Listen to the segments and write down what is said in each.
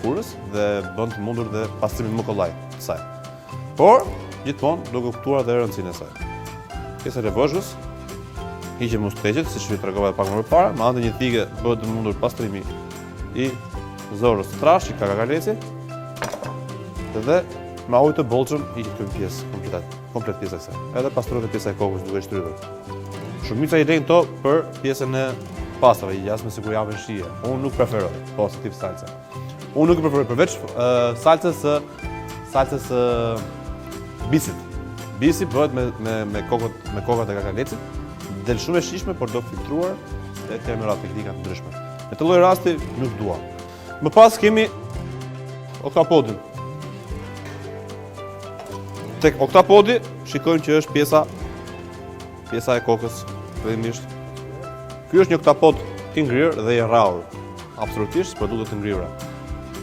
lëkurës dhe bën të mundur dhe pastrimin më kollaj të saj. Por, gjithmonë duke kuptuar dhe rëndësinë e saj. Pjesa e vozhgës hiqem usteqet, siç ju tregova pak më parë, me anë të një thige bëhet të mundur pastrimi i zorrës të trash, i kakakaleci, dhe me ujë të bollshëm hiqet këtë pjesë komplet pjesa e kësaj. Edhe pastrohet pjesa e kokës duke shtrydhur. Shumica i lejnë to për pjesën e pastave, jashtme sikur japin shije. Unë nuk preferoj positiv salsa. Unë nuk e preferoj përveç salsës bisit. Bisi bëhet me kokat e kakalecit, del shumë e shijshme, por do filtruar dhe ka me teknika të ndryshme. Në të lloj rasti nuk dua. Më pas kemi oktapodin. Tek oktapodi shikojmë që është pjesa e kokës fillimisht. Ky është një oktapod i ngrirë dhe i rrahur, absolutisht produkte të ngrirura.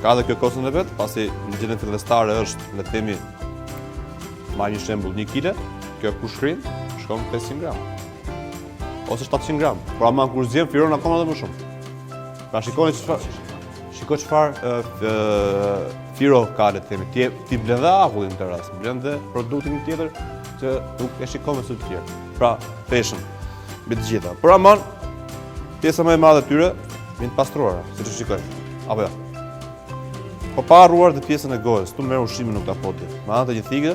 Ka dhe kjo kostën e vet, pasi në gjendjen fillestare është, le të themi, marr një shembull 1 kg, kjo kushkrim shkon 500 gram ose 700 gram. Por ama kur zgjen firon akoma edhe më shumë. Pra shikoni çfarë firo ka, le të themi, ti blen dhe akullin në të rast, blen dhe produktin tjetër që nuk e shikon me sy të tjerë. Pra, peshën mbi të gjitha. Por aman, pjesa më e madhe e tyre vjen të pastruara, siç e shikojmë. Apo jo. Po pa harruar dhe pjesën e gojës, tu merr ushimin në oktapodi. Me anë të një thige,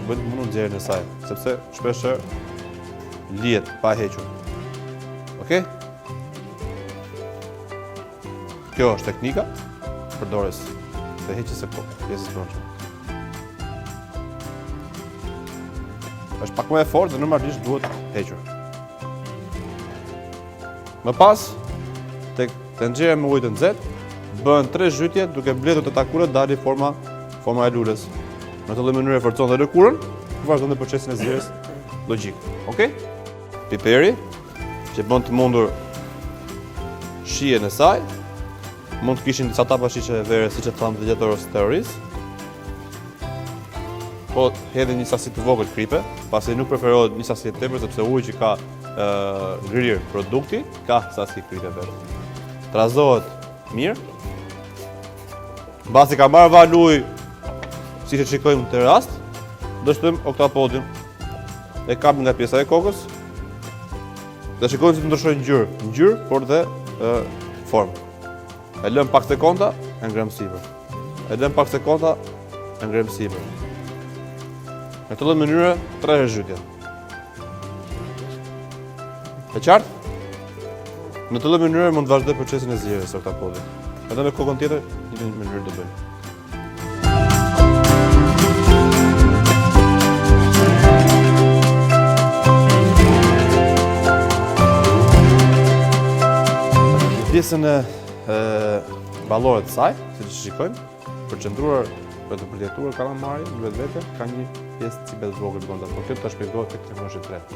bëhet të mundur nxjerrjen e saj, sepse shpesh lihet pa hequr. Okej? Kjo është teknika përdorjes dhe heqjes së pjesës brendshme. Është pak më e fortë dhe normalisht duhet hequr. Më pas, tek tenxhera me ujë të nxehtë, bëhen 3 zhytje duke mbledhur të takurat dali forma e lulës. Në të lloj mënyre forcon dhe lëkurën, vazhdon dhe procesin e zgjerrjes logjik. Okej? Piperi, që bën të mundur shijen e saj, mund të kishin disa tapa shishe vere, siç e thamë të gjatorës terrorisë. Po hedhin një sasi të vogël kripe, pasi nuk preferohet një sasi të tepër sepse uji që ka ngrirë produkti ka sasi kripe vetë. Trazohet mirë. Mbasi ka marrë val ujë, siç e shikojmë në rast, do shtojmë oktapodin. E kapim nga pjesa e kokës. Dhe shikojmë se të ndryshojë ngjyrë, por dhe formë. E lëm pak sekonda, e ngrem sipër. E lëm pak sekonda, e ngrem sipër. Në të lloj mënyre 3 zhytje. E qartë? Në të lloj mënyre mund të vazhdoj procesin e zgjerrjes së oktapodit. Edhe me kokën tjetër, një mënyrë do bëjmë. Pjesën e ballore të saj, siç e shikojmë, përqendruar për të përjetuar kalamari në vetvete, ka një pjesë cibet vogël brenda, por kjo ta shpjegohet tek teknologjia e tretë.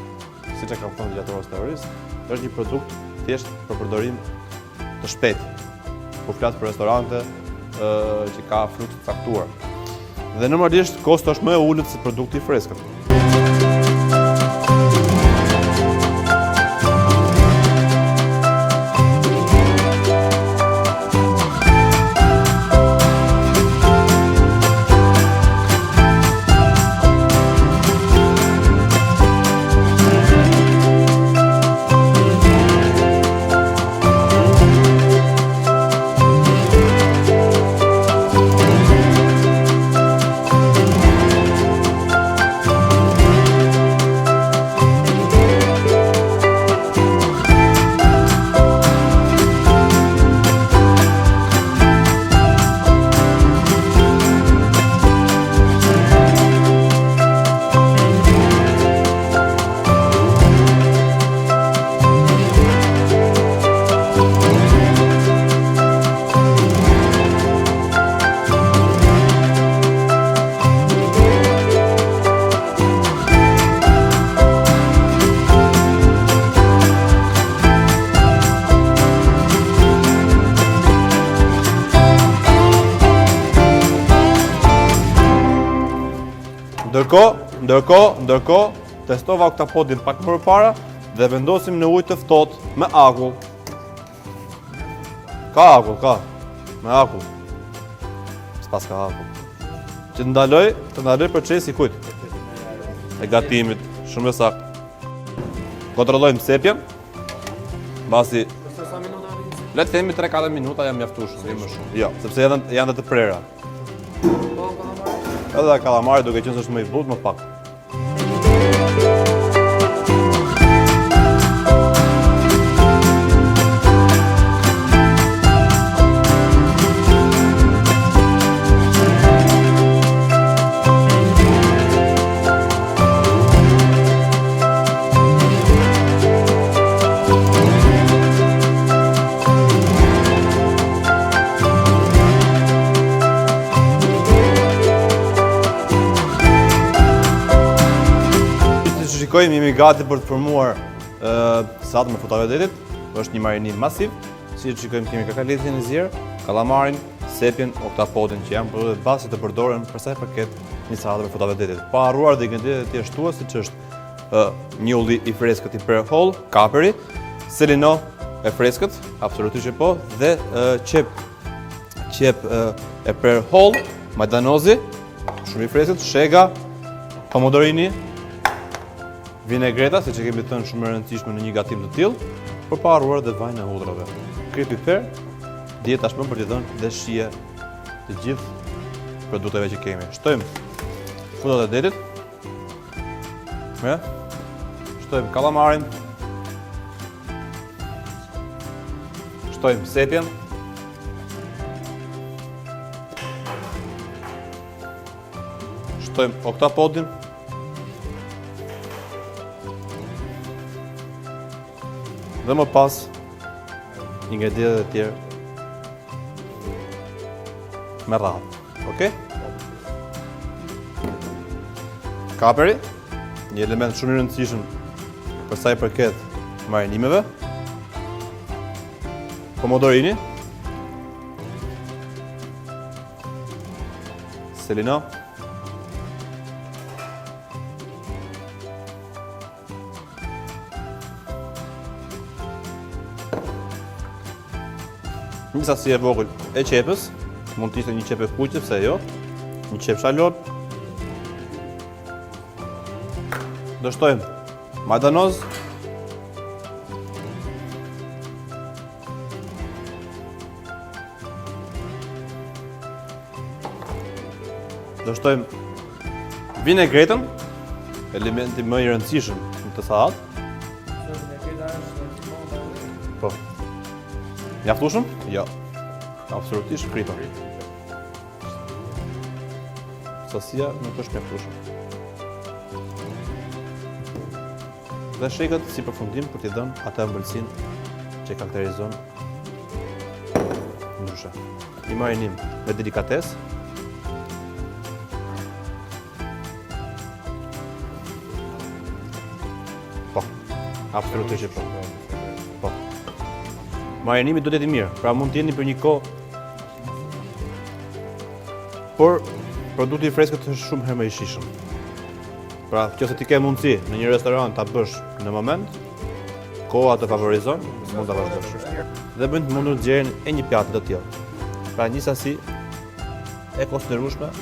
Siç e kam thënë gjatorës terroristë, është një produkt thjesht për përdorim të shpejtë. Po flas për restorante që ka frukt të caktuar. Dhe normalisht kosto është më e ulët se produkti i freskët. Ndërkohë, testova oktapodin pak më përpara dhe vendosim në ujë të ftohtë me akull. Ka akull, ka. Me akull. S'pas ka akull. Që të ndaloj procesi kujt? E gatimit, shumë e saktë. Kontrollojmë sepjen. Mbasi le të themi 3-4 minuta jam mjaftueshëm, jo më shumë. Jo, sepse janë të prera. Edhe kalamari duke qenë se është më i butë, më pak. Shikojmë, jemi gati për të formuar sallatën me futavedetit. Është një marinim masiv. Si që shikojmë, kemi kakaletin e zjerë, kalamarin, sepjen, oktapodin, që janë produktet bazë të përdoren për sa i përket një sallatë me futavedetit. Pa harruar dhe ingredientet e tjerë shtua, siç është njolli i freskët i prerë holl, kaperi, selino e freskët, absolutisht që po, dhe qep e prerë holl, majdanozi, shumë i freskët, shega, pomodorini, vinegreta, si që kemi thënë shumë e rëndësishme në një gatim të tillë, për pa harruar dhe vajin e hudrave. Krip piper, dihet tashmë për t'i dhënë dhe shije të gjithë produkteve që kemi. Shtojmë futavedetit, shtojmë kalamarin, shtojmë sepjen, shtojmë oktapodin, dhe më pas ingredientet e tjerë me radhë. Okej? Kaperi, një element shumë i rëndësishëm për sa i përket marinimeve. Pomodorini, selino, një sasi e vogël e qepës, mund të ishte një qepë e kuqe, pse jo, një qepë shalot. Do shtojmë majdanoz, do shtojmë vinegretën, elementi më i rëndësishëm në të sallatë. Po. Mjaftueshëm? Jo. Absolutisht kripa. Sasia nuk është mjaftueshme. Dhe shegët si përfundim për t'i dhënë atë ëmbëlsinë që karakterizon ndryshe. Një marinim me delikatesë. Po. Absolutisht po. Marinimi do të jetë i mirë, pra mund të jeni për një kohë. Por produkti i freskët është shumë herë më i shijshëm. Pra, nëse ti ke mundësi në një restoran ta bësh në moment, koha të favorizon, mund ta vazhdosh. Dhe bën të mundur nxjerrjen e një pjati të tillë. Pra një sasi e konsiderueshme